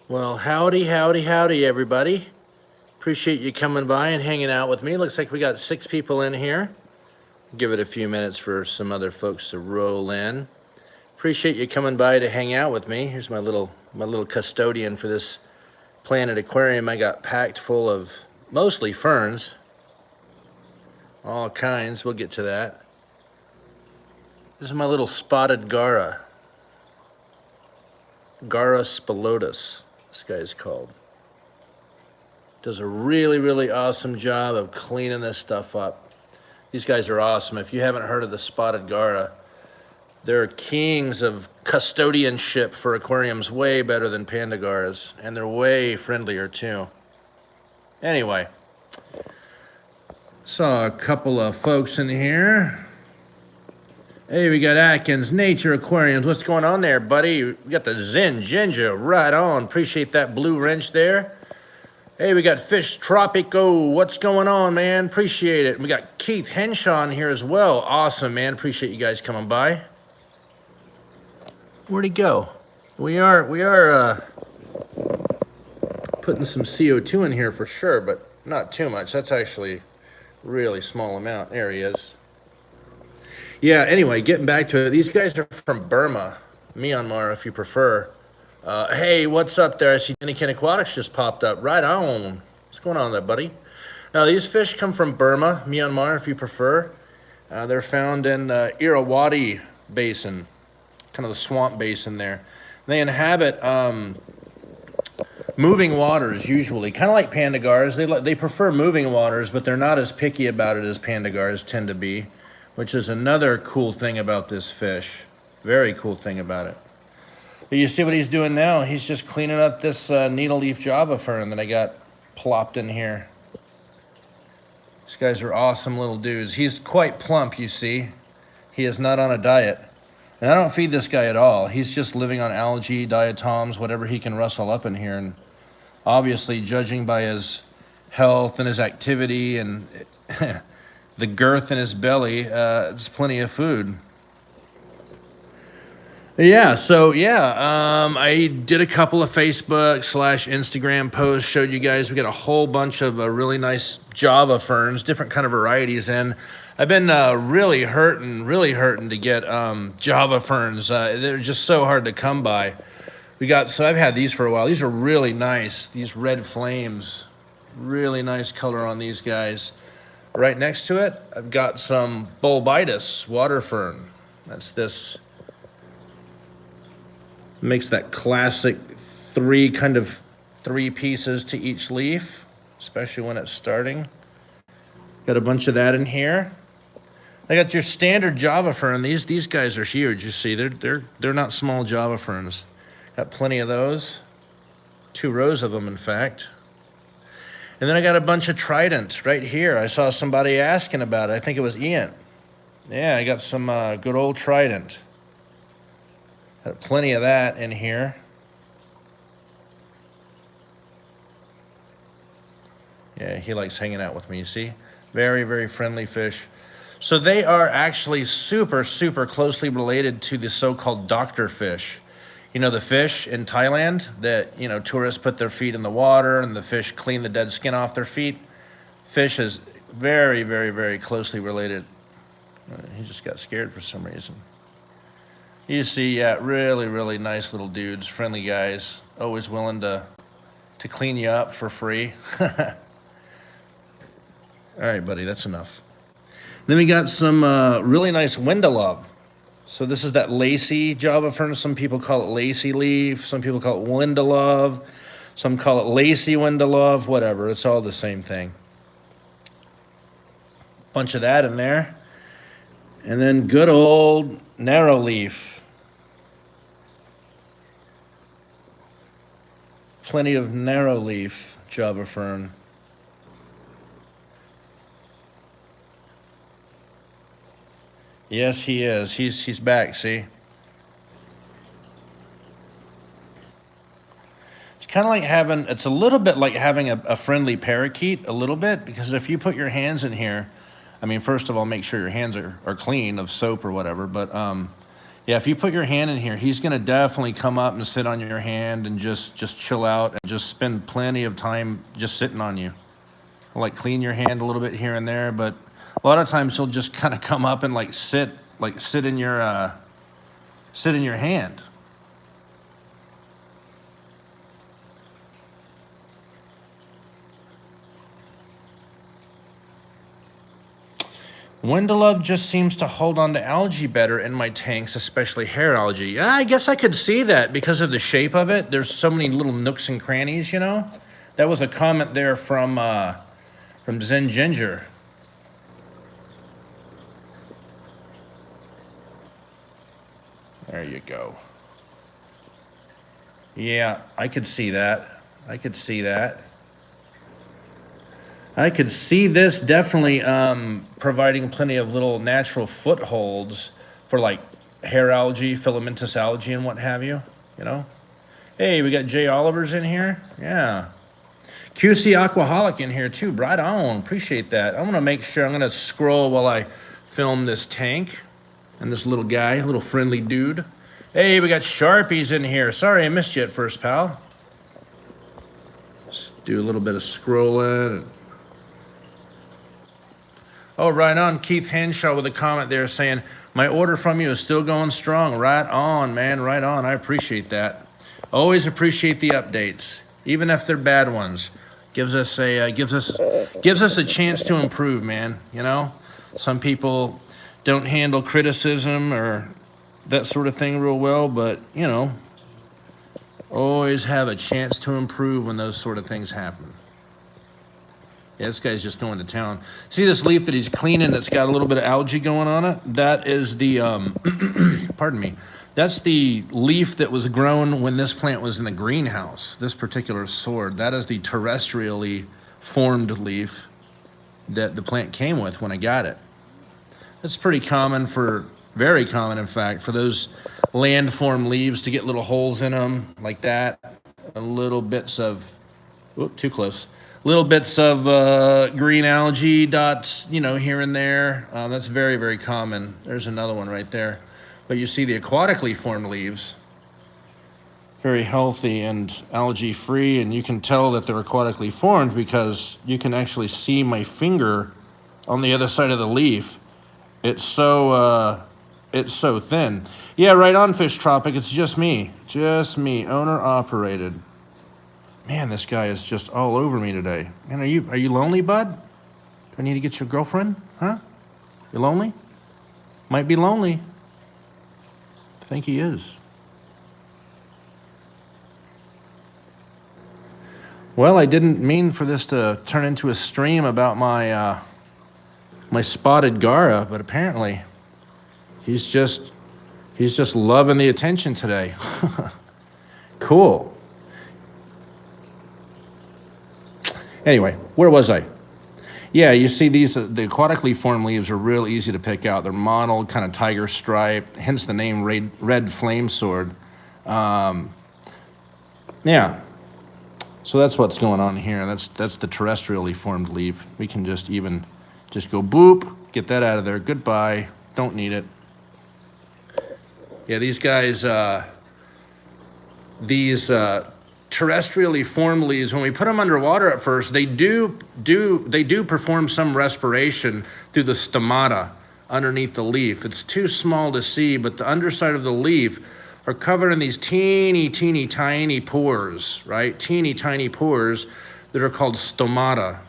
Well, howdy, howdy, howdy, everybody. Appreciate you coming by and hanging out with me. Looks like we got 6 people in here. Give it a few minutes for some other folks to roll in. Appreciate you coming by to hang out with me. Here's my little custodian for this Planet Aquarium I got packed full of mostly ferns. All kinds, we'll get to that. This is my little spotted gara. Gara spilotus, this guy's called. Does a really awesome job of cleaning this stuff up. These guys are awesome. If you haven't heard of the spotted gara, they're kings of custodianship for aquariums, way better than panda garas, and they're way friendlier too. Anyway, saw a couple of folks in here. Hey, we got Atkins Nature Aquariums. What's going on there, buddy? We got the Zen Ginger right on. Appreciate that blue wrench there. Hey, we got Fish Tropico. What's going on, man? Appreciate it. We got Keith Henshaw here as well. Awesome, man. Appreciate you guys coming by. Where'd he go? We are putting some CO2 in here for sure, but not too much. That's actually a really small amount. There he is. Yeah, anyway, getting back to it. These guys are from Burma, Myanmar, if you prefer. Hey, what's up there? I see Denny Ken Aquatics just popped up. Right on. What's going on there, buddy? Now, these fish come from Burma, Myanmar, if you prefer. They're found in Irrawaddy Basin, kind of the swamp basin there. They inhabit moving waters, usually, kind of like panda garas. They prefer moving waters, but they're not as picky about it as panda garas tend to be, which is another cool thing about this fish. Very cool thing about it. But you see what he's doing now? He's just cleaning up this needle leaf java fern that I got plopped in here. These guys are awesome little dudes. He's quite plump, you see. He is not on a diet. And I don't feed this guy at all. He's just living on algae, diatoms, whatever he can rustle up in here. And obviously, judging by his health and his activity and the girth in his belly, it's plenty of food. Yeah, so I did a couple of Facebook/Instagram posts, showed you guys. We got a whole bunch of really nice java ferns, different kind of varieties in. I've been really hurting to get java ferns. They're just so hard to come by. So I've had these for a while. These are really nice. These red flames, really nice color on these guys. Right next to it, I've got some bulbitis water fern. That's this. Makes that classic three pieces to each leaf, especially when it's starting. Got a bunch of that in here. I got your standard java fern. These guys are huge. You see, they're not small java ferns. Got plenty of those. 2 rows of them, in fact. And then I got a bunch of trident right here. I saw somebody asking about it. I think it was Ian. Yeah, I got some good old trident. Got plenty of that in here. Yeah, he likes hanging out with me, you see? Very friendly fish. So they are actually super closely related to the so-called doctor fish. You know, the fish in Thailand that, tourists put their feet in the water and the fish clean the dead skin off their feet. Fish is very closely related. He just got scared for some reason. You see, yeah, really nice little dudes, friendly guys, always willing to clean you up for free. All right, buddy, that's enough. Then we got some really nice Windalove. So this is that lacy java fern. Some people call it lacy leaf. Some people call it Windalove. Some call it lacy Windalove, whatever. It's all the same thing. Bunch of that in there. And then good old narrow leaf. Plenty of narrow leaf java fern. Yes, he is. He's back, see? It's kind of like it's a little bit like having a friendly parakeet, a little bit, because if you put your hands in here, I mean, first of all, make sure your hands are clean of soap or whatever, but Yeah, if you put your hand in here, he's gonna definitely come up and sit on your hand and just chill out and just spend plenty of time just sitting on you. Like clean your hand a little bit here and there, but a lot of times he'll just kind of come up and like sit in your hand. Windalove just seems to hold on to algae better in my tanks, especially hair algae. Yeah, I guess I could see that because of the shape of it. There's so many little nooks and crannies, you know? That was a comment there from Zen Ginger. There you go. Yeah, I could see that. I could see that. I could see this definitely providing plenty of little natural footholds for like hair algae, filamentous algae, and what have you, you know? Hey, we got Jay Oliver's in here. Yeah. QC Aquaholic in here too. Right on. Appreciate that. I'm going to make sure I'm going to scroll while I film this tank and this little guy, little friendly dude. Hey, we got Sharpies in here. Sorry I missed you at first, pal. Let's do a little bit of scrolling. Oh, right on. Keith Henshaw with a comment there saying, my order from you is still going strong. Right on, man. Right on. I appreciate that. Always appreciate the updates, even if they're bad ones. Gives us a chance to improve, man. You know, some people don't handle criticism or that sort of thing real well, but you know, always have a chance to improve when those sort of things happen. Yeah, this guy's just going to town. See this leaf that he's cleaning that's got a little bit of algae going on it? That is the, pardon me, that's the leaf that was grown when this plant was in the greenhouse, this particular sword. That is the terrestrially formed leaf that the plant came with when I got it. It's pretty common very common in fact, for those land-formed leaves to get little holes in them like that, and little bits of, oop, too close. Little bits of green algae dots, you know, here and there. That's very, very common. There's another one right there. But you see the aquatically formed leaves, very healthy and algae-free, and you can tell that they're aquatically formed because you can actually see my finger on the other side of the leaf. It's so thin. Yeah, right on, Fish Tropic. It's just me, owner-operated. Man, this guy is just all over me today. Man, are you lonely, bud? Do I need to get your girlfriend? Huh? You lonely? Might be lonely. I think he is. Well, I didn't mean for this to turn into a stream about my my spotted gara, but apparently he's just loving the attention today. Cool. Anyway, where was I? Yeah, you see these, the aquatically formed leaves are real easy to pick out. They're mottled, kind of tiger stripe, hence the name red flame sword. Yeah, so that's what's going on here. That's the terrestrially formed leaf. We can just go boop, get that out of there. Goodbye, don't need it. Yeah, these guys, terrestrially formed leaves, when we put them underwater at first, they do perform some respiration through the stomata underneath the leaf. It's too small to see, but the underside of the leaf are covered in these teeny tiny pores, right? Teeny tiny pores that are called stomata.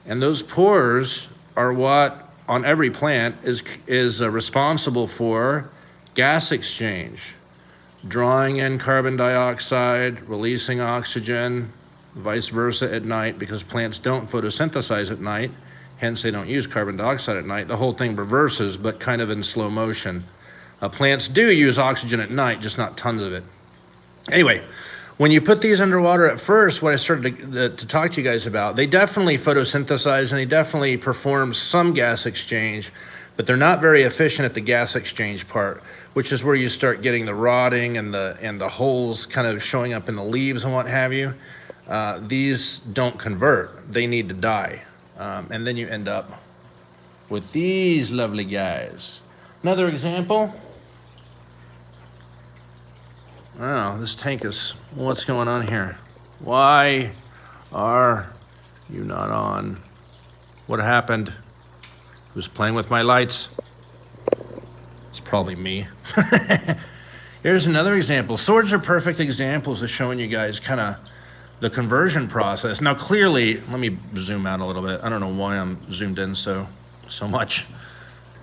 And those pores are what, on every plant, is responsible for gas exchange. Drawing in carbon dioxide, releasing oxygen, vice versa at night, because plants don't photosynthesize at night, hence they don't use carbon dioxide at night. The whole thing reverses, but kind of in slow motion. Plants do use oxygen at night, just not tons of it. Anyway, when you put these underwater at first, what I started to talk to you guys about, they definitely photosynthesize and they definitely perform some gas exchange, but they're not very efficient at the gas exchange part, which is where you start getting the rotting and the holes kind of showing up in the leaves and what have you. These don't convert. They need to die. And then you end up with these lovely guys. Another example. Oh, this tank is, what's going on here? Why are you not on? What happened? Who's playing with my lights? It's probably me. Here's another example. Swords are perfect examples of showing you guys kind of the conversion process. Now clearly, let me zoom out a little bit. I don't know why I'm zoomed in so much.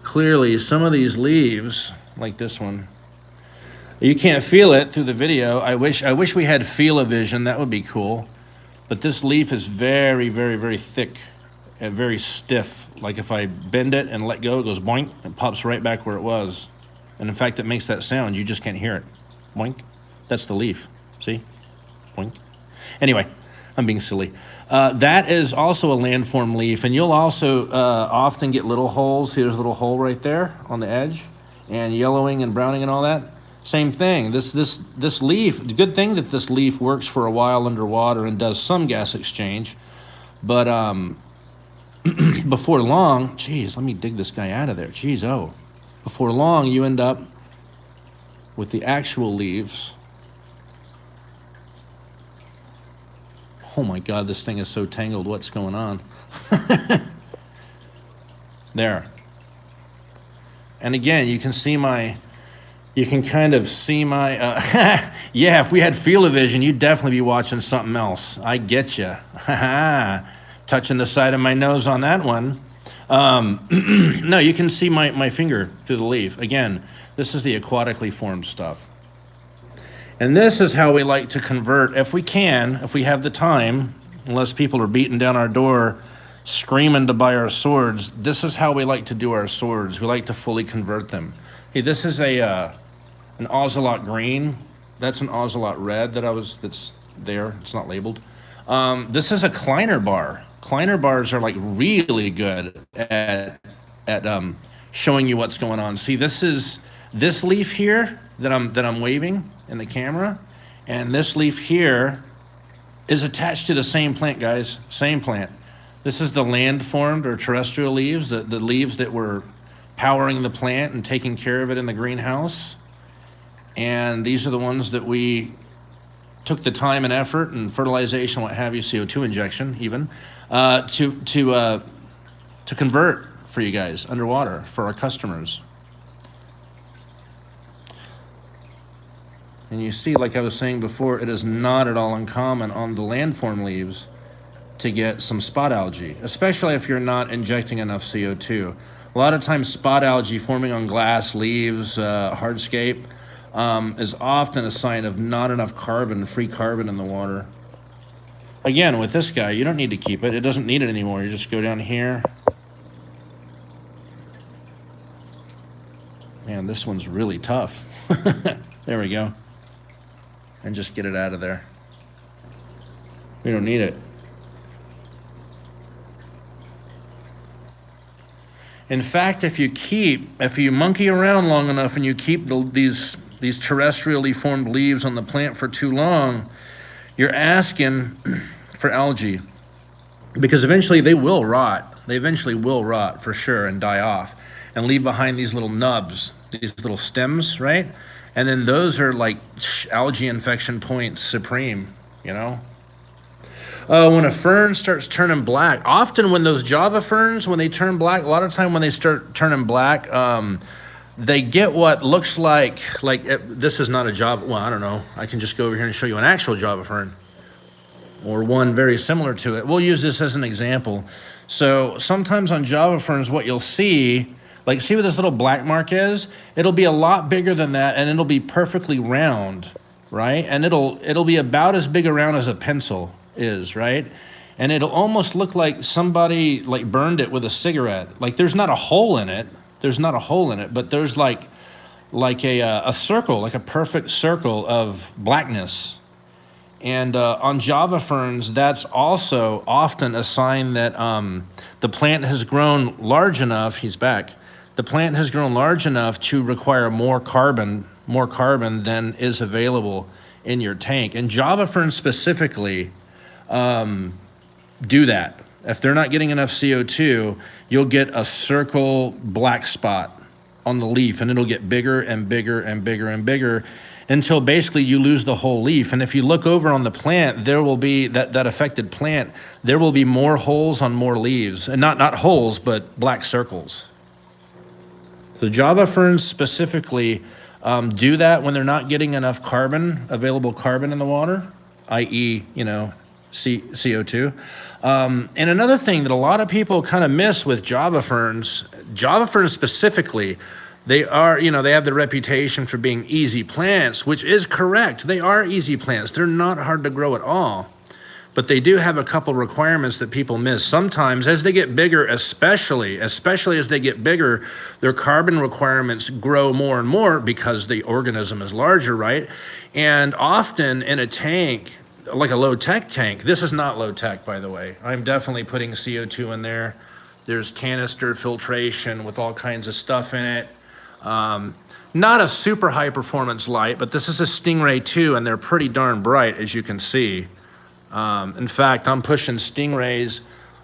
Clearly, some of these leaves, like this one, you can't feel it through the video. I wish we had feel-o-vision. That would be cool. But this leaf is very, very, very thick and very stiff. Like if I bend it and let go, it goes boink, and pops right back where it was. And in fact, it makes that sound. You just can't hear it. Boink. That's the leaf. See? Boink. Anyway, I'm being silly. That is also a landform leaf, and you'll also often get little holes. Here's a little hole right there on the edge, and yellowing and browning and all that. Same thing. This leaf, the good thing that this leaf works for a while underwater and does some gas exchange, but before long, geez, let me dig this guy out of there. Geez, oh. Before long, you end up with the actual leaves. Oh my God, this thing is so tangled. What's going on? There. And again, you can see you can kind of see my, yeah, if we had feel-o-vision, you'd definitely be watching something else. I get you. Touching the side of my nose on that one. No, you can see my finger through the leaf. Again, this is the aquatically formed stuff. And this is how we like to convert, if we can, if we have the time, unless people are beating down our door, screaming to buy our swords. This is how we like to do our swords. We like to fully convert them. Hey, this is an ocelot green. That's an ocelot red that's there. It's not labeled. This is a Kleiner bar. Kleiner bars are like really good at showing you what's going on. See, this leaf here that I'm waving in the camera, and this leaf here is attached to the same plant, guys. Same plant. This is the land-formed or terrestrial leaves, the leaves that were powering the plant and taking care of it in the greenhouse. And these are the ones that we took the time and effort and fertilization, what have you, CO2 injection even, to convert for you guys underwater for our customers. And you see, like I was saying before, it is not at all uncommon on the landform leaves to get some spot algae, especially if you're not injecting enough CO2. A lot of times spot algae forming on glass, leaves, hardscape, is often a sign of not enough carbon, free carbon in the water. Again, with this guy, you don't need to keep it. It doesn't need it anymore. You just go down here. Man, this one's really tough. There we go. And just get it out of there. We don't need it. In fact, if you monkey around long enough and you keep these terrestrially formed leaves on the plant for too long, you're asking for algae, because eventually they will rot. They eventually will rot for sure and die off and leave behind these little nubs, these little stems, right? And then those are like algae infection points supreme, you know? When a fern starts turning black, often when those Java ferns, when they turn black, a lot of time when they start turning black, they get what looks like this is not a Java, well, I don't know. I can just go over here and show you an actual Java fern or one very similar to it. We'll use this as an example. So sometimes on Java ferns, what you'll see, like see what this little black mark is? It'll be a lot bigger than that, and it'll be perfectly round, right? And it'll be about as big around as a pencil is, right? And it'll almost look like somebody like burned it with a cigarette. Like there's not a hole in it. There's not a hole in it, but there's like a circle, like a perfect circle of blackness. And on Java ferns, that's also often a sign that the plant has grown large enough. He's back. The plant has grown large enough to require more carbon than is available in your tank. And Java ferns specifically do that. If they're not getting enough CO2, you'll get a circle black spot on the leaf, and it'll get bigger and bigger and bigger and bigger. until basically you lose the whole leaf. And if you look over on the plant, there will be that affected plant, there will be more holes on more leaves, and not holes, but black circles. So Java ferns specifically do that when they're not getting enough available carbon in the water, i.e., CO2. And another thing that a lot of people kind of miss with Java ferns specifically, they have the reputation for being easy plants, which is correct. They are easy plants. They're not hard to grow at all. But they do have a couple requirements that people miss. Sometimes as they get bigger, especially as they get bigger, their carbon requirements grow more and more because the organism is larger, right? And often in a tank, like a low-tech tank, this is not low-tech, by the way. I'm definitely putting CO2 in there. There's canister filtration with all kinds of stuff in it. Not a super high-performance light, but this is a Stingray 2, and they're pretty darn bright, as you can see. In fact, I'm pushing Stingrays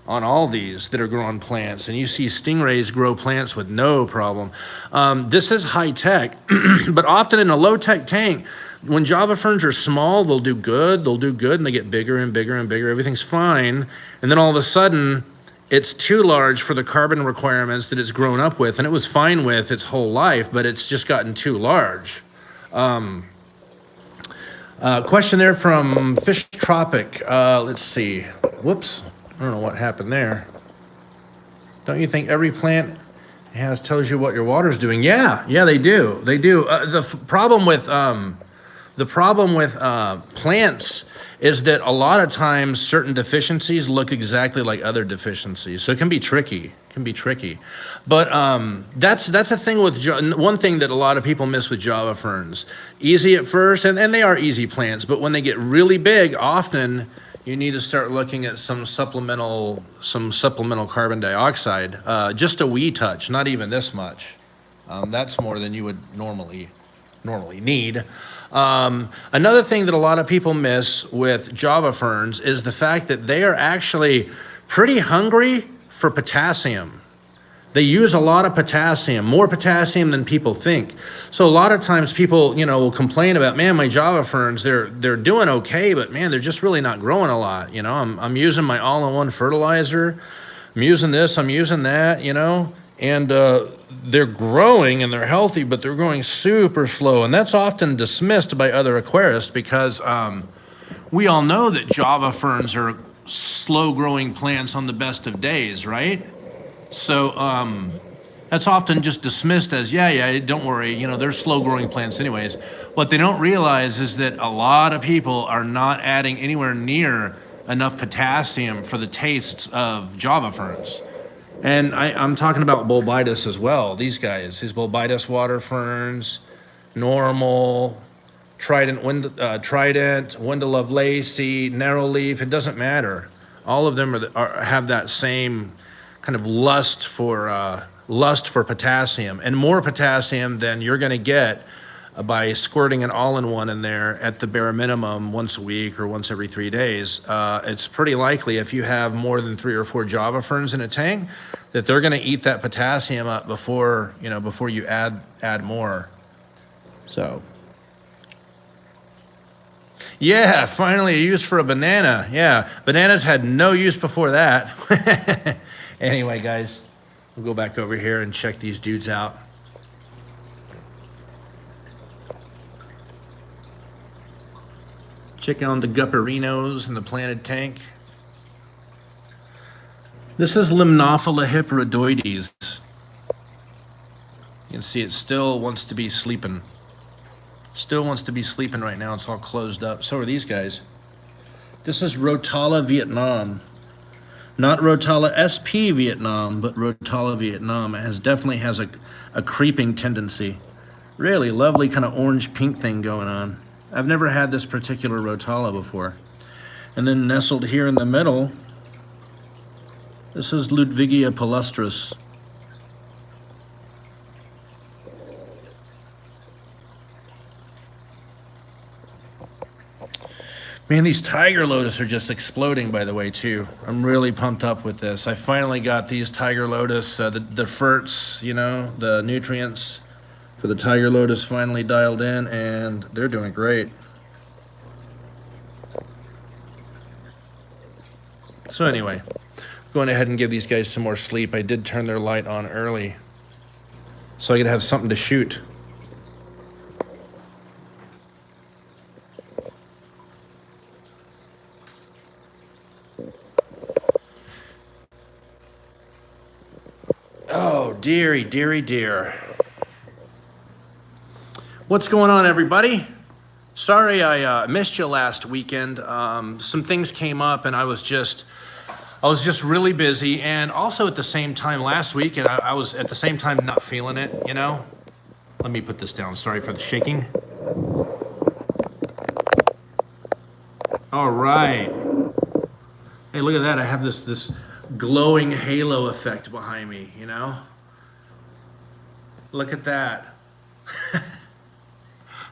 on all these that are growing plants, and you see Stingrays grow plants with no problem. This is high-tech, but often in a low-tech tank, when Java ferns are small, they'll do good, and they get bigger and bigger and bigger. Everything's fine, and then all of a sudden, it's too large for the carbon requirements that it's grown up with, and it was fine with its whole life, but it's just gotten too large. Question there from Fish Tropic. Let's see. Whoops. I don't know what happened there. Don't you think every plant tells you what your water's doing? Yeah, they do. They do. The problem with plants is that a lot of times certain deficiencies look exactly like other deficiencies. So it can be tricky. But that's a thing with one thing that a lot of people miss with Java ferns. Easy at first, and they are easy plants, but when they get really big, often you need to start looking at some supplemental carbon dioxide. Just a wee touch, not even this much. That's more than you would normally need. Another thing that a lot of people miss with Java ferns is the fact that they are actually pretty hungry for potassium. They use a lot of potassium, more potassium than people think. So a lot of times people, will complain about, man, my Java ferns, they're doing okay, but man, they're just really not growing a lot. I'm using my all-in-one fertilizer. I'm using this, I'm using that, and they're growing and they're healthy, but they're growing super slow. And that's often dismissed by other aquarists because we all know that Java ferns are slow-growing plants on the best of days, right? So that's often just dismissed as, yeah, don't worry, they're slow-growing plants anyways. What they don't realize is that a lot of people are not adding anywhere near enough potassium for the tastes of Java ferns. And I'm talking about Bulbitis as well. These Bulbitis water ferns, normal, Trident, Wendell Lovelace, narrow leaf, it doesn't matter. All of them have that same kind of lust for potassium, and more potassium than you're going to get by squirting an all-in-one in there at the bare minimum once a week or once every 3 days. It's pretty likely if you have more than 3 or 4 Java ferns in a tank that they're going to eat that potassium up before you add more. So. Yeah, finally a use for a banana. Yeah, bananas had no use before that. Anyway, guys, we'll go back over here and check these dudes out. Check out the gupperinos in the planted tank. This is Limnophila hyperodoides. You can see it still wants to be sleeping. Still wants to be sleeping right now. It's all closed up. So are these guys. This is Rotala Vietnam. Not Rotala SP Vietnam, but Rotala Vietnam. It definitely has a creeping tendency. Really lovely kind of orange-pink thing going on. I've never had this particular Rotala before. And then nestled here in the middle, this is Ludwigia palustris. Man, these tiger lotus are just exploding, by the way, too. I'm really pumped up with this. I finally got these tiger lotus, the ferts, the nutrients For the Tiger load is finally dialed in, and they're doing great. So anyway, going ahead and give these guys some more sleep. I did turn their light on early, so I could have something to shoot. Oh, dearie, dearie, dear. What's going on, everybody? Sorry I missed you last weekend. Some things came up, and I was just really busy, and also at the same time last week, and I was at the same time not feeling it, you know? Let me put this down. Sorry for the shaking. All right. Hey, look at that. I have this glowing halo effect behind me, you know? Look at that.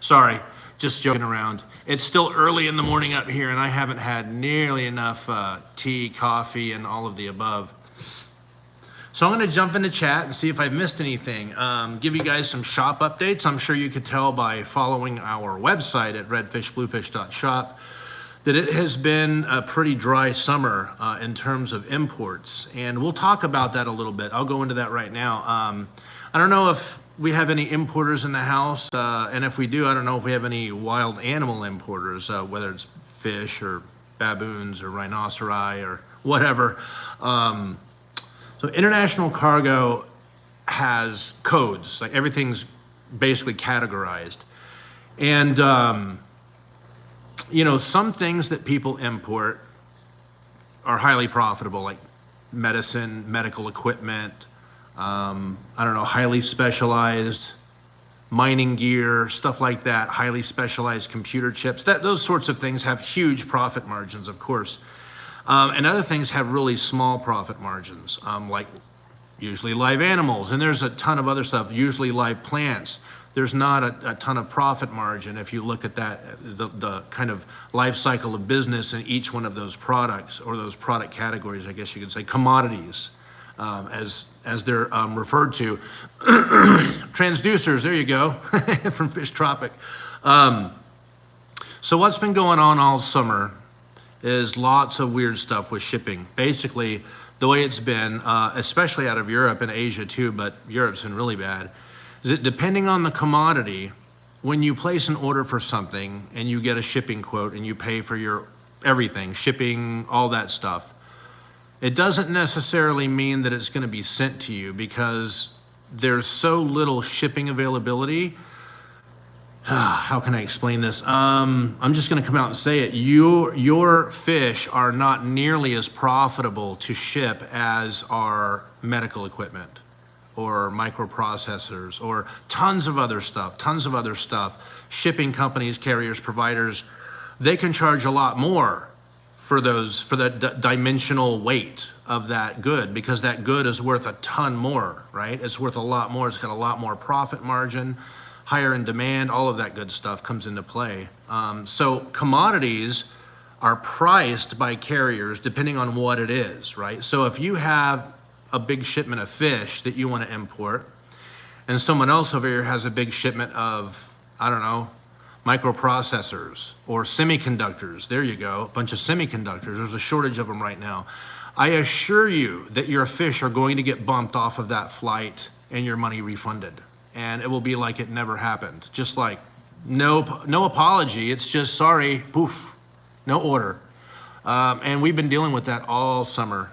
Sorry, just joking around. It's still early in the morning up here, and I haven't had nearly enough tea, coffee, and all of the above. So I'm going to jump into chat and see if I've missed anything. Give you guys some shop updates. I'm sure you could tell by following our website at redfishbluefish.shop that it has been a pretty dry summer in terms of imports. And we'll talk about that a little bit. I'll go into that right now. I don't know if we have any importers in the house, and if we do, I don't know if we have any wild animal importers, whether it's fish or baboons or rhinoceri or whatever. So international cargo has codes, like everything's basically categorized. And, you know, some things that people import are highly profitable, like medicine, medical equipment, I don't know, highly specialized mining gear, stuff like that, highly specialized computer chips. Those sorts of things have huge profit margins, of course. And other things have really small profit margins, like usually live animals. And there's a ton of other stuff, usually live plants. There's not a ton of profit margin if you look at that, the kind of life cycle of business in each one of those products, or those product categories, I guess you could say, commodities, as they're referred to. Transducers, there you go, from Fish Tropic. So what's been going on all summer is lots of weird stuff with shipping. Basically, the way it's been, especially out of Europe and Asia too, but Europe's been really bad, is that depending on the commodity, when you place an order for something and you get a shipping quote and you pay for your everything, shipping, all that stuff, it doesn't necessarily mean that it's going to be sent to you, because there's so little shipping availability. How can I explain this? I'm just going to come out and say it. Your fish are not nearly as profitable to ship as our medical equipment, or microprocessors, or tons of other stuff. Shipping companies, carriers, providers, they can charge a lot more for the dimensional weight of that good, because that good is worth a ton more, right? It's worth a lot more. It's got a lot more profit margin, higher in demand, all of that good stuff comes into play. So commodities are priced by carriers depending on what it is, right? So if you have a big shipment of fish that you want to import, and someone else over here has a big shipment of, I don't know, microprocessors or semiconductors, there you go, a bunch of semiconductors, there's a shortage of them right now. I assure you that your fish are going to get bumped off of that flight and your money refunded. And it will be like it never happened. Just like no apology, it's just sorry, poof, no order. And we've been dealing with that all summer.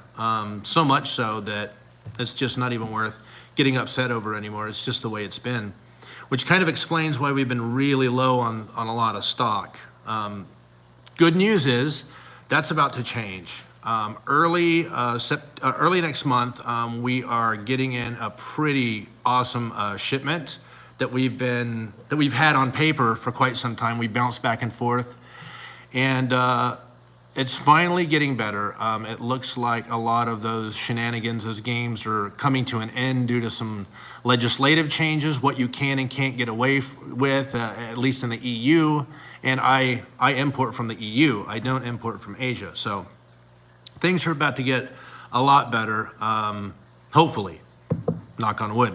So much so that it's just not even worth getting upset over anymore. It's just the way it's been, which kind of explains why we've been really low on a lot of stock. Good news is that's about to change. Early next month, we are getting in a pretty awesome shipment that we've had on paper for quite some time. We bounced back and forth, and it's finally getting better. It looks like a lot of those shenanigans, those games, are coming to an end due to some legislative changes, what you can and can't get away with, at least in the EU. And I import from the EU. I don't import from Asia. So things are about to get a lot better, hopefully, knock on wood.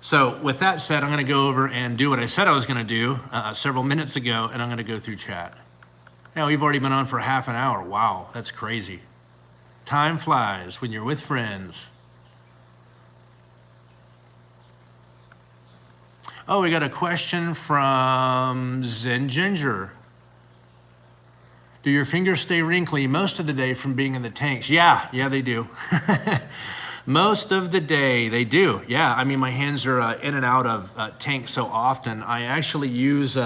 So with that said, I'm going to go over and do what I said I was going to do several minutes ago, and I'm going to go through chat. Now, we've already been on for half an hour. Wow, that's crazy. Time flies when you're with friends. Oh, we got a question from Zen Ginger. Do your fingers stay wrinkly most of the day from being in the tanks? Yeah, they do. Most of the day they do. Yeah, I mean, my hands are in and out of tanks so often. I actually use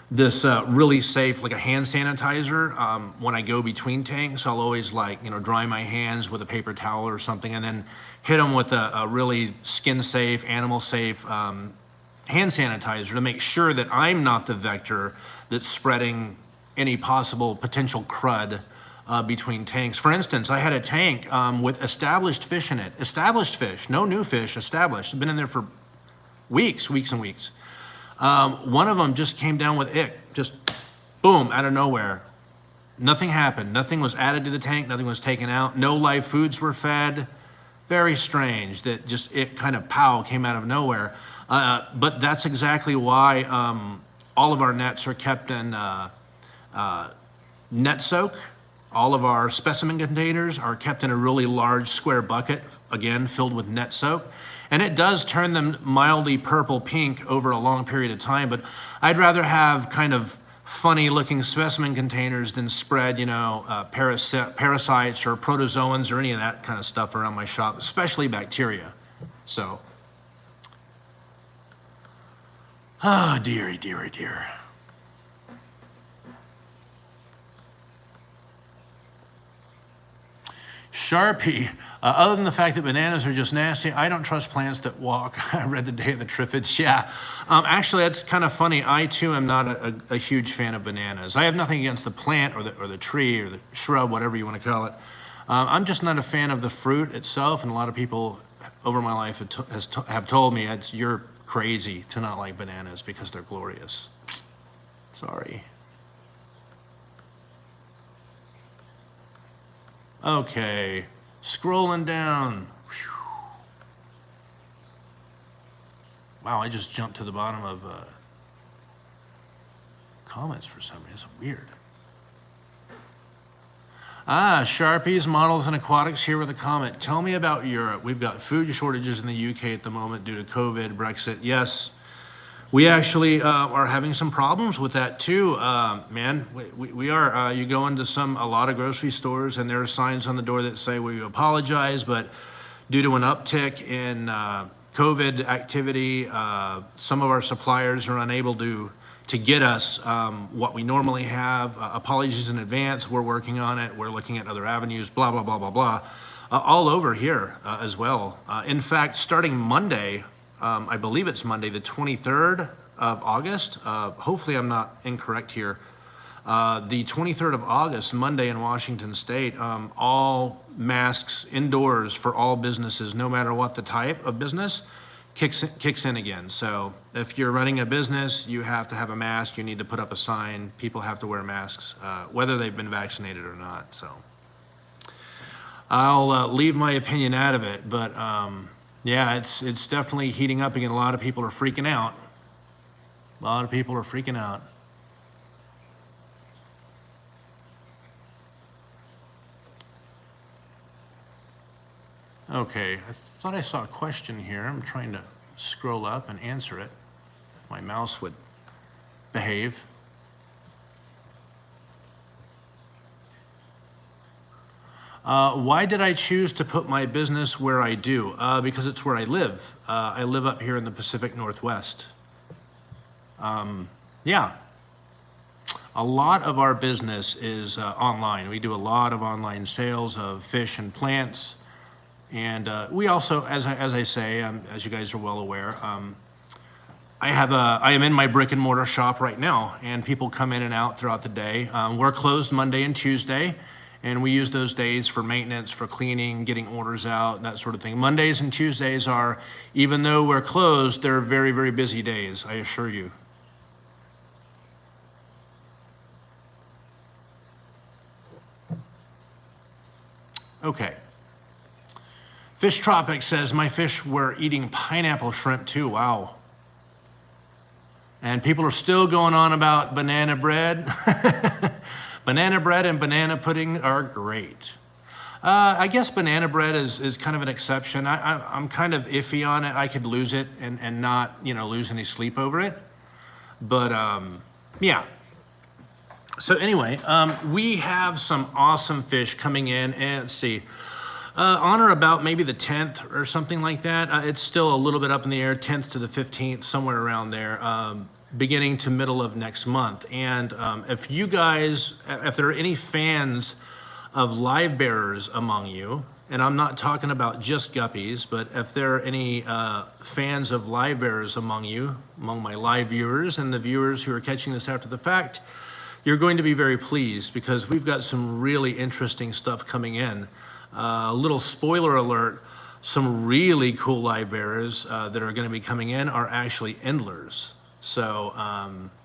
this really safe, like a hand sanitizer. When I go between tanks, I'll always dry my hands with a paper towel or something, and then hit them with a really skin safe, animal safe hand sanitizer to make sure that I'm not the vector that's spreading any possible potential crud between tanks. For instance, I had a tank with established fish in it. Established fish, no new fish, established. Been in there for weeks and weeks. One of them just came down with ick, just boom, out of nowhere. Nothing happened. Nothing was added to the tank. Nothing was taken out. No live foods were fed. Very strange that just it kind of came out of nowhere. But that's exactly why all of our nets are kept in net soak. All of our specimen containers are kept in a really large square bucket, again, filled with net soak. And it does turn them mildly purple pink over a long period of time, but I'd rather have kind of funny looking specimen containers than spread, parasites or protozoans or any of that kind of stuff around my shop, especially bacteria. So, dearie. Sharpie, other than the fact that bananas are just nasty, I don't trust plants that walk. I read the Day of the Triffids. Yeah, actually, that's kind of funny. I too am not a huge fan of bananas. I have nothing against the plant or the tree or the shrub, whatever you want to call it. I'm just not a fan of the fruit itself, and a lot of people over my life have told me you're crazy to not like bananas because they're glorious. Sorry. Okay, scrolling down. Whew. Wow, I just jumped to the bottom of comments for some reason. It's weird. Sharpies, models, and aquatics here with a comment. Tell me about Europe. We've got food shortages in the UK at the moment due to COVID, Brexit. Yes, we actually are having some problems with that too, man. We are. You go into a lot of grocery stores, and there are signs on the door that say we apologize, but due to an uptick in COVID activity, some of our suppliers are unable to get us what we normally have. Apologies in advance. We're working on it. We're looking at other avenues. Blah blah blah blah blah. All over here as well. In fact, starting Monday. I believe it's Monday, the 23rd of August. Hopefully I'm not incorrect here. The 23rd of August, Monday in Washington State, all masks indoors for all businesses, no matter what the type of business, kicks in again. So if you're running a business, you have to have a mask. You need to put up a sign. People have to wear masks, whether they've been vaccinated or not. So I'll leave my opinion out of it, but yeah, it's definitely heating up again. A lot of people are freaking out. Okay, I thought I saw a question here. I'm trying to scroll up and answer it. If my mouse would behave. Why did I choose to put my business where I do? Because it's where I live. I live up here in the Pacific Northwest. Yeah. A lot of our business is online. We do a lot of online sales of fish and plants. And we also, as I say, as you guys are well aware, I am in my brick and mortar shop right now, and people come in and out throughout the day. We're closed Monday and Tuesday. And we use those days for maintenance, for cleaning, getting orders out, that sort of thing. Mondays and Tuesdays are, even though we're closed, they're very, very busy days, I assure you. Okay. Fish Tropic says, my fish were eating pineapple shrimp too. Wow. And people are still going on about banana bread. Banana bread and banana pudding are great. I guess banana bread is kind of an exception. I'm kind of iffy on it. I could lose it and not, you know, lose any sleep over it. But yeah. So anyway, we have some awesome fish coming in, and let's see. On or about maybe the 10th or something like that. It's still a little bit up in the air, 10th to the 15th, somewhere around there, beginning to middle of next month. And if you guys, if there are any fans of live bearers among you, and I'm not talking about just guppies, but if there are any fans of live bearers among you, among my live viewers and the viewers who are catching this after the fact, you're going to be very pleased because we've got some really interesting stuff coming in. A little spoiler alert, some really cool live bearers that are going to be coming in are actually endlers. So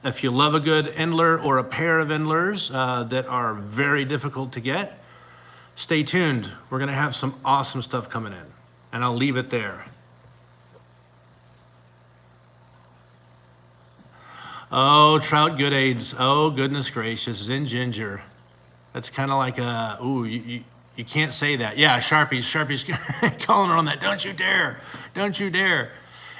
if you love a good endler or a pair of endlers that are very difficult to get, stay tuned. We're going to have some awesome stuff coming in, and I'll leave it there. Oh, trout good aids. Oh, goodness gracious, Zen Ginger. That's kind of like a, ooh, you can't say that. Yeah, Sharpie's calling her on that. Don't you dare. Don't you dare.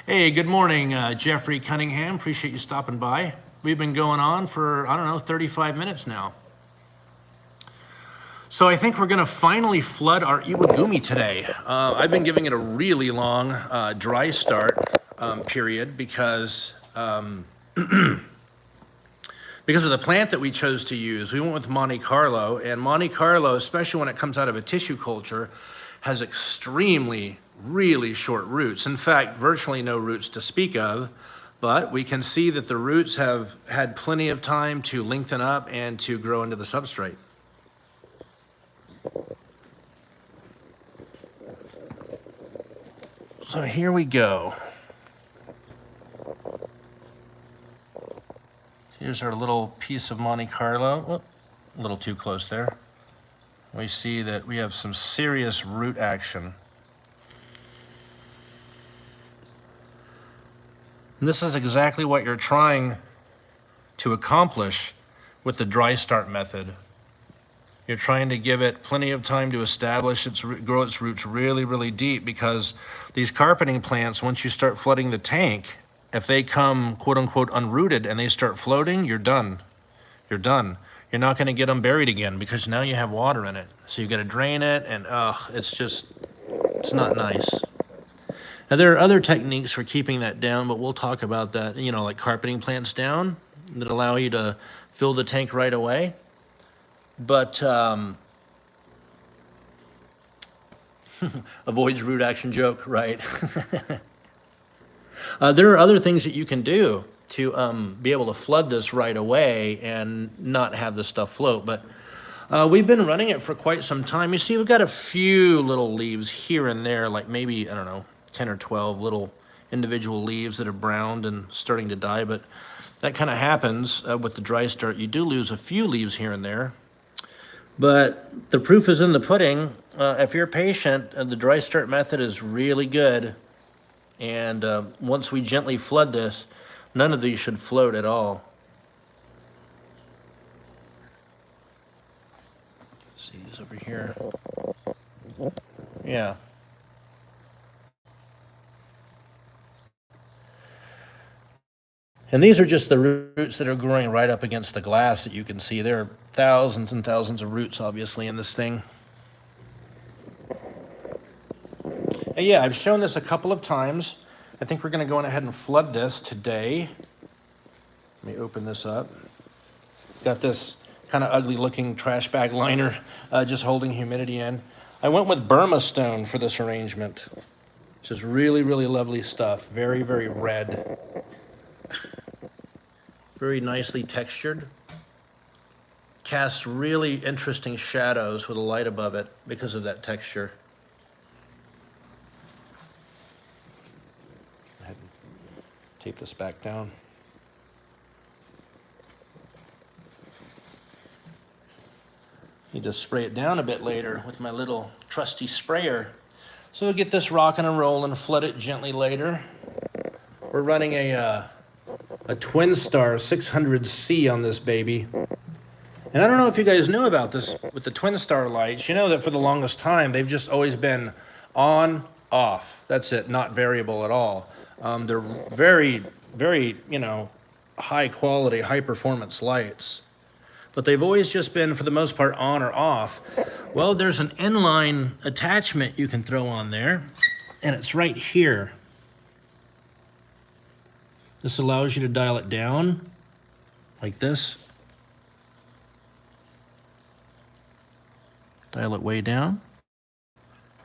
Hey, good morning, Jeffrey Cunningham. Appreciate you stopping by. We've been going on for, I don't know, 35 minutes now. So I think we're going to finally flood our iwagumi today. I've been giving it a really long dry start period because because of the plant that we chose to use. We went with Monte Carlo, and Monte Carlo, especially when it comes out of a tissue culture, has extremely, really short roots. In fact, virtually no roots to speak of, but we can see that the roots have had plenty of time to lengthen up and to grow into the substrate. So here we go. Here's our little piece of Monte Carlo. Whoop, a little too close there. We see that we have some serious root action. And this is exactly what you're trying to accomplish with the dry start method. You're trying to give it plenty of time to establish grow its roots really, really deep, because these carpeting plants, once you start flooding the tank, if they come quote unquote unrooted and they start floating, you're done. You're done. You're not going to get them buried again because now you have water in it. So you've got to drain it, and it's not nice. Now there are other techniques for keeping that down, but we'll talk about that, you know, like carpeting plants down that allow you to fill the tank right away. But avoids root action joke, right? There are other things that you can do to be able to flood this right away and not have the stuff float. But we've been running it for quite some time. You see, we've got a few little leaves here and there, like maybe, I don't know, 10 or 12 little individual leaves that are browned and starting to die. But that kind of happens with the dry start. You do lose a few leaves here and there. But the proof is in the pudding. If you're patient, the dry start method is really good. And once we gently flood this, none of these should float at all. Let's see these over here. Yeah. And these are just the roots that are growing right up against the glass that you can see. There are thousands and thousands of roots, obviously, in this thing. And yeah, I've shown this a couple of times. I think we're going to go ahead and flood this today. Let me open this up. Got this kind of ugly looking trash bag liner just holding humidity in. I went with Burma stone for this arrangement, which is really, really lovely stuff. Very, very red. Very nicely textured. Casts really interesting shadows with a light above it because of that texture. Go ahead and tape this back down. Need to spray it down a bit later with my little trusty sprayer. So we'll get this rocking and rolling, flood it gently later. We're running a Twin Star 600C on this baby. And I don't know if you guys know about this with the Twin Star lights. You know that for the longest time, they've just always been on, off. That's it, not variable at all. They're very, very, high quality, high performance lights. But they've always just been, for the most part, on or off. Well, there's an inline attachment you can throw on there, and it's right here. This allows you to dial it down, like this. Dial it way down,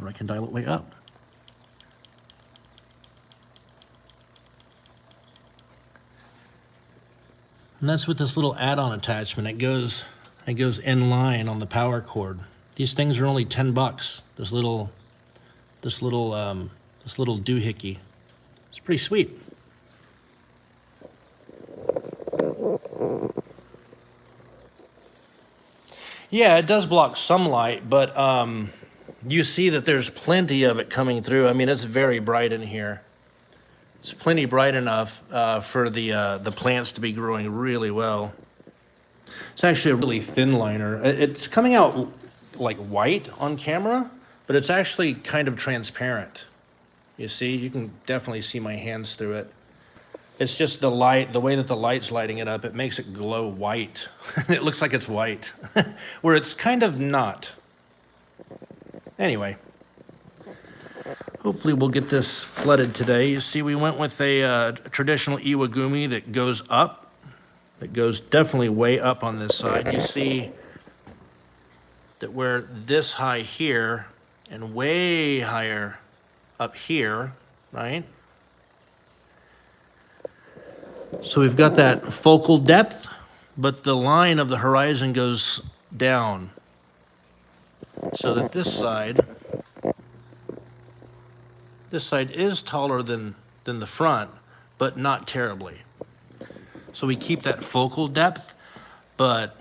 or I can dial it way up. And that's with this little add-on attachment. It goes in line on the power cord. These things are only 10 bucks. This little doohickey. It's pretty sweet. Yeah, it does block some light, but you see that there's plenty of it coming through. I mean, it's very bright in here. It's plenty bright enough for the plants to be growing really well. It's actually a really thin liner. It's coming out like white on camera, but it's actually kind of transparent. You see, you can definitely see my hands through it. It's just the light, the way that the light's lighting it up, it makes it glow white. It looks like it's white, where it's kind of not. Anyway, hopefully we'll get this flooded today. You see, we went with a traditional iwagumi that goes up. It goes definitely way up on this side. You see that we're this high here and way higher up here, right? So we've got that focal depth, but the line of the horizon goes down. So that this side is taller than the front, but not terribly. So we keep that focal depth, but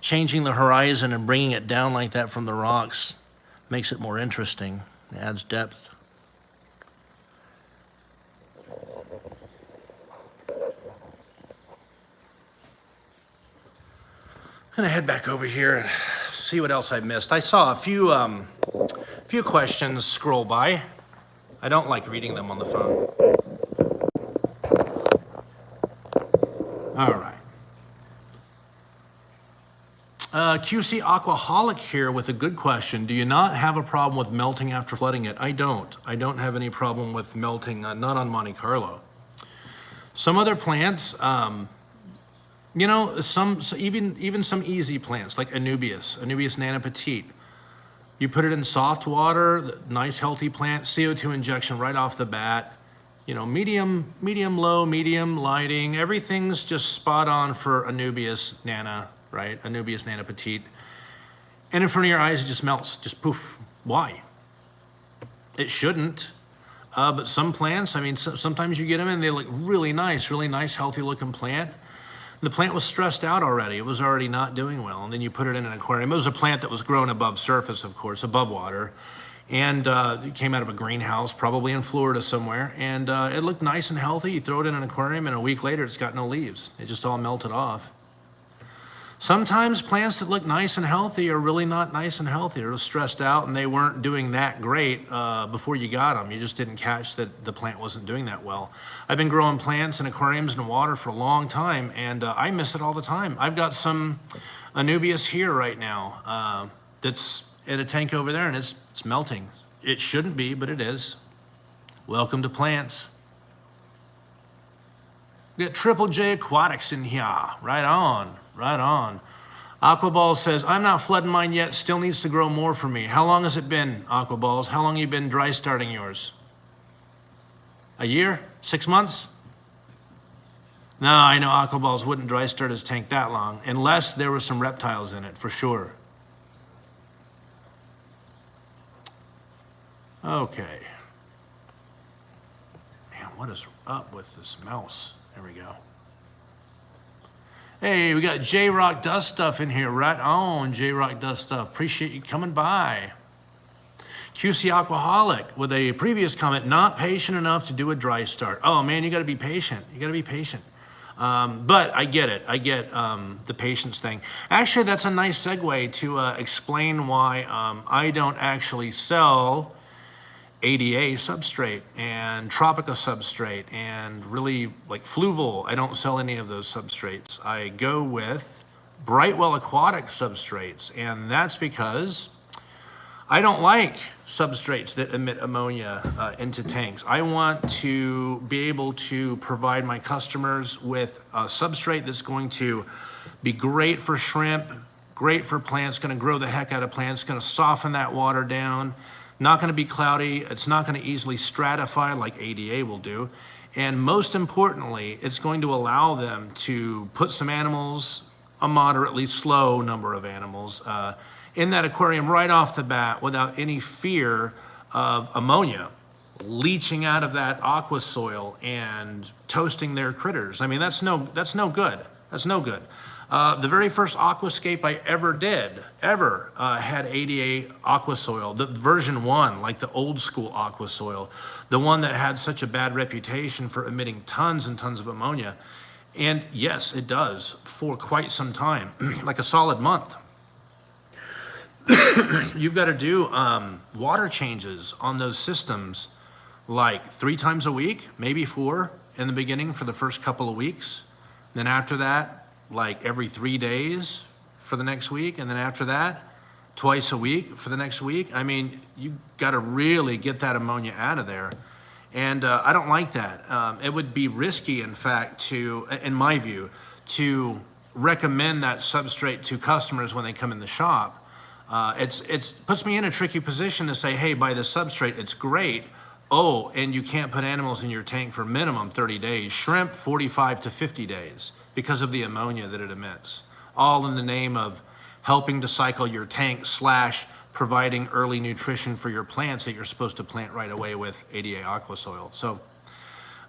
changing the horizon and bringing it down like that from the rocks makes it more interesting. It adds depth. I'm gonna head back over here and see what else I missed. I saw a few questions scroll by. I don't like reading them on the phone. All right. QC Aquaholic here with a good question. Do you not have a problem with melting after flooding it? I don't. I don't have any problem with melting, not on Monte Carlo. Some other plants, even some easy plants like Anubias nana petite. You put it in soft water, nice healthy plant, CO2 injection right off the bat. Medium low, medium lighting, everything's just spot on for Anubias nana, right? Anubias nana petite. And in front of your eyes, it just melts, just poof. Why? It shouldn't. But some plants, I mean, sometimes you get them and they look really nice, healthy looking plant. The plant was stressed out already. It was already not doing well. And then you put it in an aquarium. It was a plant that was grown above surface, of course, above water. And it came out of a greenhouse, probably in Florida somewhere. And it looked nice and healthy. You throw it in an aquarium and a week later, it's got no leaves. It just all melted off. Sometimes plants that look nice and healthy are really not nice and healthy. They're stressed out and they weren't doing that great before you got them. You just didn't catch that the plant wasn't doing that well. I've been growing plants in aquariums and water for a long time, and I miss it all the time. I've got some Anubias here right now that's in a tank over there, and it's melting. It shouldn't be, but it is. Welcome to plants. We got Triple J Aquatics in here. Right on. Right on. Aquaball says, I'm not flooding mine yet. Still needs to grow more for me. How long has it been, Aquaballs? How long have you been dry starting yours? A year? 6 months? No, I know Aquaballs wouldn't dry start his tank that long, unless there were some reptiles in it, for sure. Okay. Man, what is up with this mouse? There we go. Hey, we got J-Rock Dust Stuff in here. Right on, J-Rock Dust Stuff. Appreciate you coming by. QC Aquaholic with a previous comment, not patient enough to do a dry start. Oh man, you got to be patient. You got to be patient. But I get it. I get the patience thing. Actually, that's a nice segue to explain why I don't actually sell ADA substrate and Tropica substrate and really like Fluval. I don't sell any of those substrates. I go with Brightwell Aquatic substrates, and that's because I don't like substrates that emit ammonia into tanks. I want to be able to provide my customers with a substrate that's going to be great for shrimp, great for plants, going to grow the heck out of plants, going to soften that water down, not going to be cloudy, it's not going to easily stratify like ADA will do, and most importantly, it's going to allow them to put some animals, a moderately slow number of animals, in that aquarium right off the bat without any fear of ammonia leaching out of that aqua soil and toasting their critters. I mean, that's no good. That's no good. The very first aquascape I ever did, had ADA aqua soil, the version 1, like the old school aqua soil, the one that had such a bad reputation for emitting tons and tons of ammonia. And yes, it does for quite some time, like a solid month. You've got to do water changes on those systems like 3 times a week, maybe 4 in the beginning for the first couple of weeks. Then after that, like every 3 days for the next week. And then after that, twice a week for the next week. I mean, you got to really get that ammonia out of there. And I don't like that. It would be risky, in fact, to, in my view, to recommend that substrate to customers when they come in the shop. It's puts me in a tricky position to say, hey, buy the substrate, it's great. Oh, and you can't put animals in your tank for minimum 30 days. Shrimp, 45 to 50 days because of the ammonia that it emits. All in the name of helping to cycle your tank / providing early nutrition for your plants that you're supposed to plant right away with ADA aqua soil. So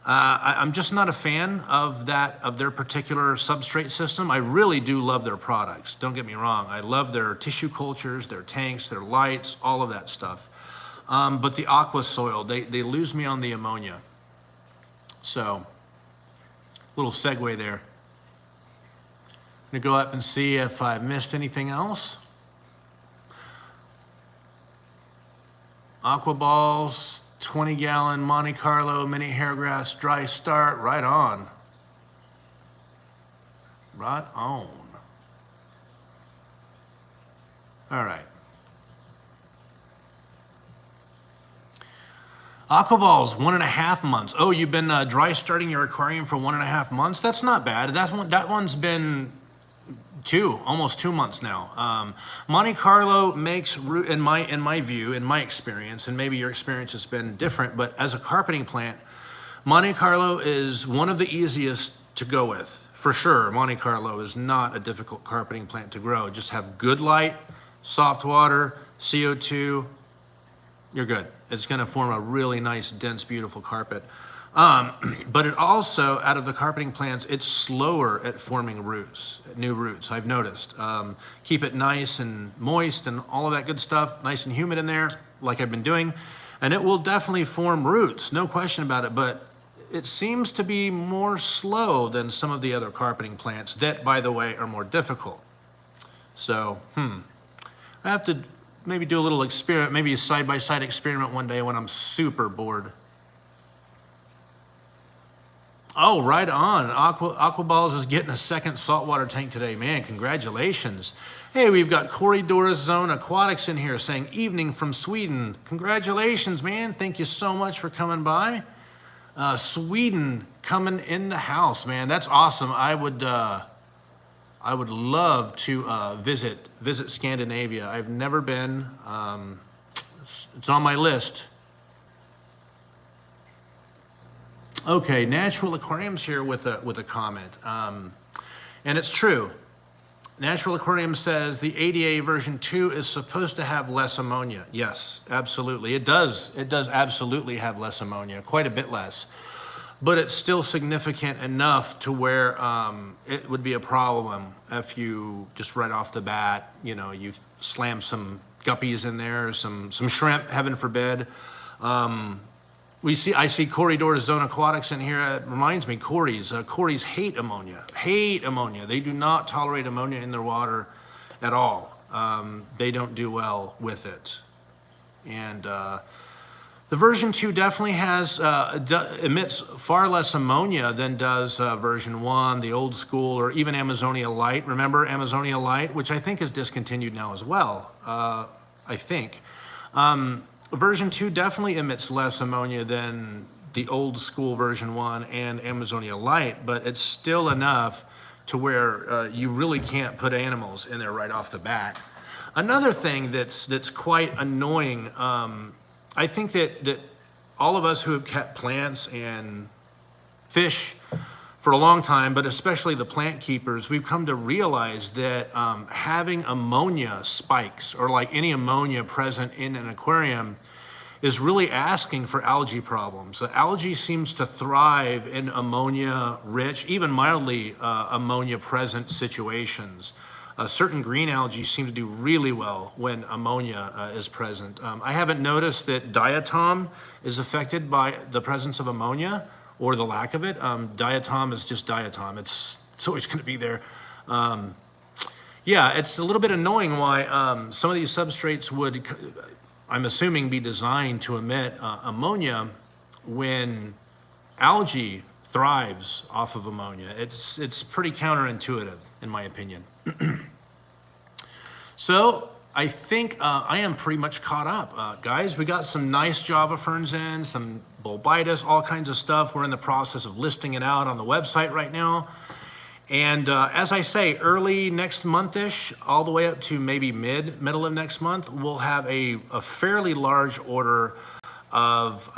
I'm just not a fan of that, of their particular substrate system. I really do love their products, don't get me wrong. I love their tissue cultures, their tanks, their lights, all of that stuff. But the aqua soil, they lose me on the ammonia. So, little segue there. I'm gonna go up and see if I've missed anything else. Aqua balls, 20-gallon Monte Carlo mini hairgrass dry start, right on. Right on. All right. Aqua balls, 1.5 months. Oh, you've been dry starting your aquarium for 1.5 months? That's not bad. That one's been almost 2 months now. Monte Carlo makes root, in my view, in my experience, and maybe your experience has been different, but as a carpeting plant, Monte Carlo is one of the easiest to go with. For sure, Monte Carlo is not a difficult carpeting plant to grow. Just have good light, soft water, CO2, you're good. It's gonna form a really nice, dense, beautiful carpet. But it also, out of the carpeting plants, it's slower at forming roots, new roots, I've noticed. Keep it nice and moist and all of that good stuff, nice and humid in there, like I've been doing, and it will definitely form roots, no question about it, but it seems to be more slow than some of the other carpeting plants that, by the way, are more difficult. So, I have to maybe do a little experiment, maybe a side-by-side experiment one day when I'm super bored. Oh, right on. Aqua Balls is getting a second saltwater tank today. Man, congratulations. Hey, we've got Corridor Zone Aquatics in here saying, evening from Sweden. Congratulations, man. Thank you so much for coming by. Sweden coming in the house, man. That's awesome. I would love to visit Scandinavia. I've never been. It's on my list. Okay, Natural Aquariums here with a comment, and it's true. Natural Aquarium says the ADA version 2 is supposed to have less ammonia. Yes, absolutely, it does. It does absolutely have less ammonia, quite a bit less, but it's still significant enough to where it would be a problem if you just right off the bat, you know, you slam some guppies in there, some shrimp, heaven forbid. I see Corridor Zone Aquatics in here. It reminds me, Corys hate ammonia. They do not tolerate ammonia in their water at all. They don't do well with it. And the version 2 definitely emits far less ammonia than does version 1, the old school, or even Amazonia Light. Remember Amazonia Light, which I think is discontinued now as well, I think. Version 2 definitely emits less ammonia than the old school version 1 and Amazonia Light, but it's still enough to where you really can't put animals in there right off the bat. Another thing that's quite annoying, I think that all of us who have kept plants and fish for a long time, but especially the plant keepers, we've come to realize that having ammonia spikes, or like any ammonia present in an aquarium, is really asking for algae problems. Algae seems to thrive in ammonia-rich, even mildly ammonia-present situations. Certain green algae seem to do really well when ammonia is present. I haven't noticed that diatom is affected by the presence of ammonia or the lack of it. Diatom is just diatom. It's always going to be there. Yeah, it's a little bit annoying why some of these substrates would, I'm assuming, be designed to emit ammonia when algae thrives off of ammonia. It's pretty counterintuitive, in my opinion. So I think I am pretty much caught up. Guys, we got some nice Java ferns in, some bulbitis, all kinds of stuff. We're in the process of listing it out on the website right now. And as I say, early next month-ish, all the way up to maybe middle of next month, we'll have a fairly large order of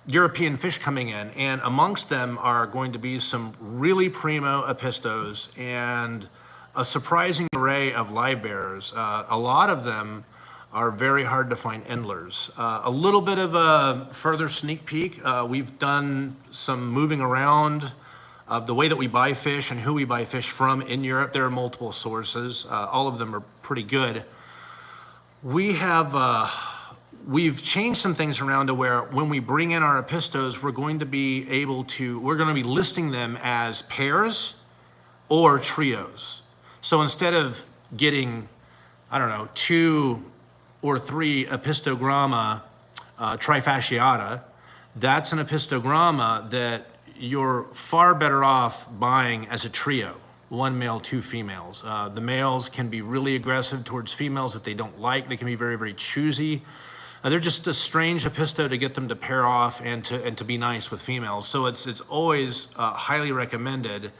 European fish coming in. And amongst them are going to be some really primo apistos and a surprising array of live bearers. A lot of them are very hard to find endlers. A little bit of a further sneak peek. We've done some moving around of the way that we buy fish and who we buy fish from in Europe. There are multiple sources. All of them are pretty good. We've changed some things around to where when we bring in our apistos, we're going to be listing them as pairs or trios. So instead of getting, I don't know, 2 or 3 apistogramma trifasciata, that's an apistogramma that you're far better off buying as a trio, 1 male, 2 females. The males can be really aggressive towards females that they don't like. They can be very, very choosy. They're just a strange apisto to get them to pair off and to be nice with females. So it's always highly recommended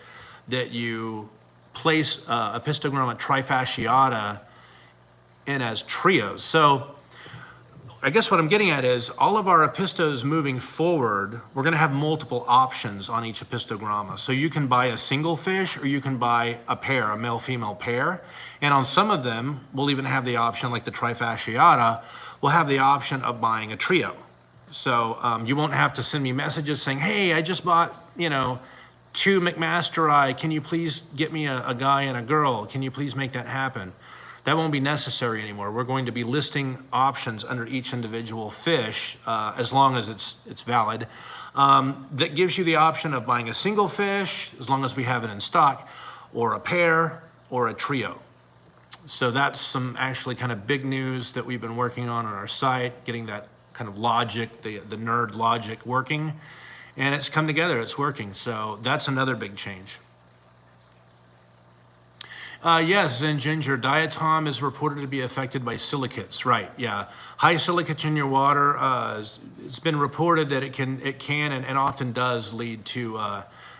that you place apistogramma trifasciata in as trios. So I guess what I'm getting at is all of our apistos moving forward, we're going to have multiple options on each apistogramma. So you can buy a single fish or you can buy a pair, a male-female pair. And on some of them, we'll even have the option, like the trifasciata, we'll have the option of buying a trio. So you won't have to send me messages saying, hey, I just bought, 2 McMasteri. Can you please get me a guy and a girl? Can you please make that happen? That won't be necessary anymore. We're going to be listing options under each individual fish, as long as it's valid. That gives you the option of buying a single fish, as long as we have it in stock, or a pair, or a trio. So that's some actually kind of big news that we've been working on our site, getting that kind of logic, the nerd logic working. And it's come together, it's working. So that's another big change. Yes, Zen Ginger, diatom is reported to be affected by silicates. Right, yeah. High silicates in your water, it's been reported that it can and often does lead to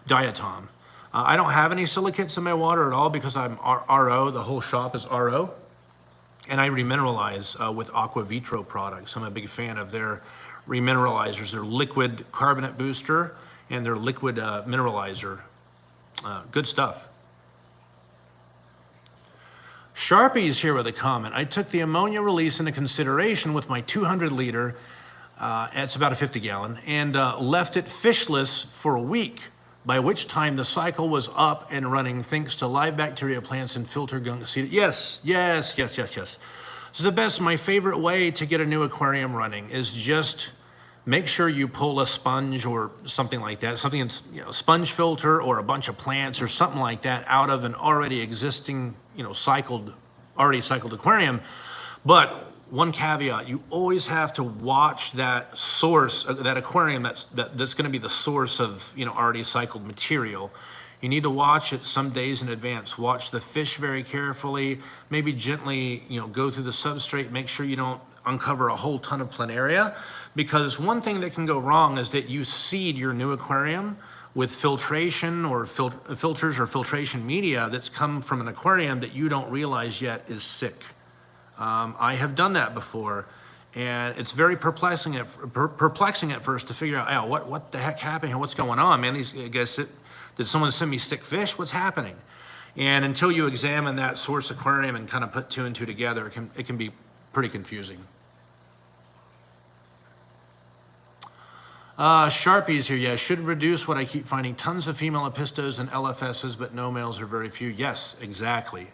diatom. I don't have any silicates in my water at all because I'm RO, the whole shop is RO. And I remineralize with Aqua Vitro products. I'm a big fan of their remineralizers, their liquid carbonate booster and their liquid mineralizer. Good stuff. Sharpie's here with a comment. I took the ammonia release into consideration with my 200 liter, it's about a 50 gallon, and left it fishless for a week, by which time the cycle was up and running thanks to live bacteria plants and filter gunk seed. Yes. So my favorite way to get a new aquarium running is just make sure you pull a sponge or something like that, something that's, you know, sponge filter or a bunch of plants or something like that out of an already existing, you know, already cycled aquarium. But one caveat, you always have to watch that source, that aquarium that's going to be the source of, you know, already cycled material. You need to watch it some days in advance. Watch the fish very carefully, maybe gently, you know, go through the substrate, make sure you don't uncover a whole ton of planaria, because one thing that can go wrong is that you seed your new aquarium with filtration or filters or filtration media that's come from an aquarium that you don't realize yet is sick. I have done that before, and it's very perplexing at first to figure out, oh, what the heck happened here? What's going on, man? These guys, did someone send me sick fish? What's happening? And until you examine that source aquarium and kind of put two and two together, it can be pretty confusing. Sharpies here, yes, should reduce what I keep finding. Tons of female epistos and LFSs, but no males, or very few. Yes, exactly.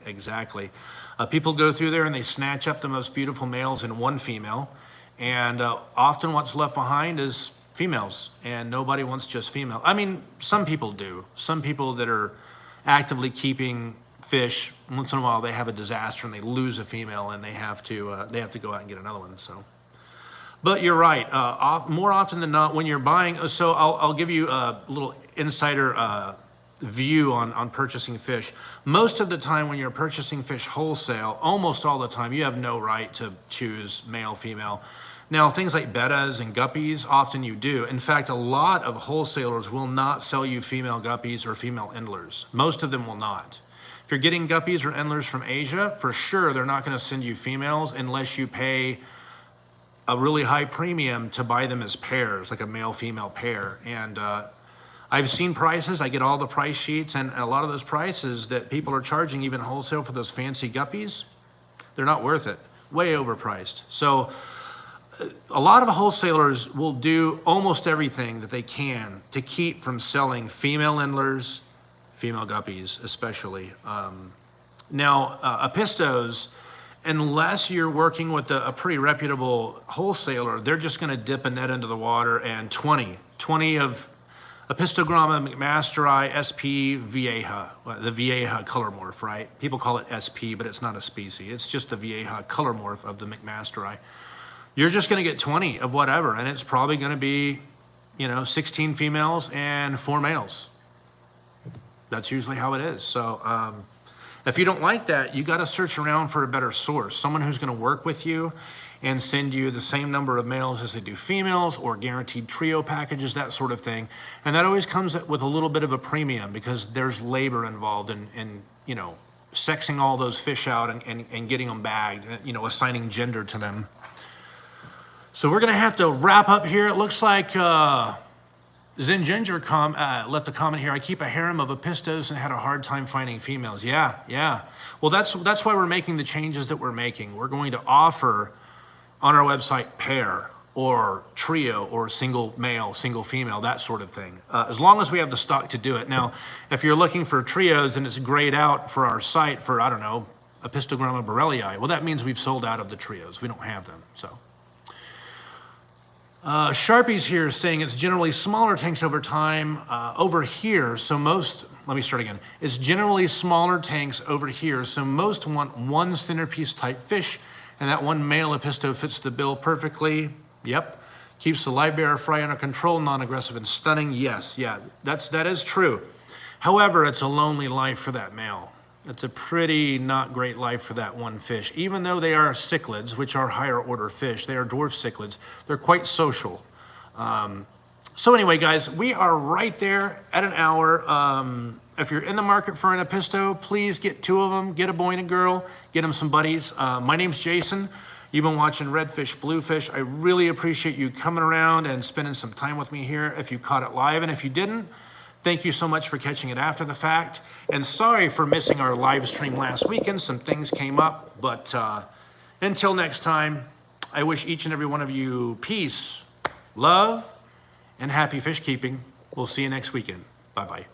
People go through there and they snatch up the most beautiful males and one female. And often what's left behind is females, and nobody wants just female. I mean, some people do. Some people that are actively keeping fish, once in a while they have a disaster and they lose a female and they have to go out and get another one, so. But you're right, more often than not when you're buying, so I'll give you a little insider view on purchasing fish. Most of the time when you're purchasing fish wholesale, almost all the time, you have no right to choose male, female. Now, things like bettas and guppies, often you do. In fact, a lot of wholesalers will not sell you female guppies or female endlers. Most of them will not. If you're getting guppies or endlers from Asia, for sure they're not going to send you females unless you pay a really high premium to buy them as pairs, like a male-female pair. And I've seen prices, I get all the price sheets, and a lot of those prices that people are charging, even wholesale for those fancy guppies, they're not worth it, way overpriced. So a lot of wholesalers will do almost everything that they can to keep from selling female endlers, female guppies especially. Now, epistos, unless you're working with a pretty reputable wholesaler, they're just going to dip a net into the water and 20 of Apistogramma McMasteri SP Vieja, the Vieja color morph, right? People call it SP, but it's not a species. It's just the Vieja color morph of the McMasteri. You're just going to get 20 of whatever, and it's probably going to be, you know, 16 females and 4 males. That's usually how it is. So if you don't like that, you got to search around for a better source, someone who's going to work with you and send you the same number of males as they do females, or guaranteed trio packages, that sort of thing. And that always comes with a little bit of a premium because there's labor involved in you know, sexing all those fish out and getting them bagged, you know, assigning gender to them. So we're going to have to wrap up here. It looks like Zen Ginger left a comment here. I keep a harem of epistos and had a hard time finding females. Yeah. Well, that's why we're making the changes that we're making. We're going to offer on our website pair or trio or single male, single female, that sort of thing, as long as we have the stock to do it. Now, if you're looking for trios and it's grayed out for our site for, I don't know, Apistogramma borellii, well, that means we've sold out of the trios. We don't have them, so. Sharpie's here saying it's generally smaller tanks over time over here, so most, let me start again. It's generally smaller tanks over here, so most want one centerpiece type fish, and that one male episto fits the bill perfectly. Yep. Keeps the live bearer fry under control, non-aggressive and stunning. Yes, yeah, that is true. However, it's a lonely life for that male. It's a pretty not great life for that one fish. Even though they are cichlids, which are higher order fish, they are dwarf cichlids, they're quite social. So anyway, guys, we are right there at an hour. If you're in the market for an episto, please get 2 of them, get a boy and a girl, get them some buddies. My name's Jason. You've been watching Redfish, Bluefish. I really appreciate you coming around and spending some time with me here if you caught it live. And if you didn't, thank you so much for catching it after the fact. And sorry for missing our live stream last weekend. Some things came up, but until next time, I wish each and every one of you peace, love, and happy fish keeping. We'll see you next weekend. Bye-bye.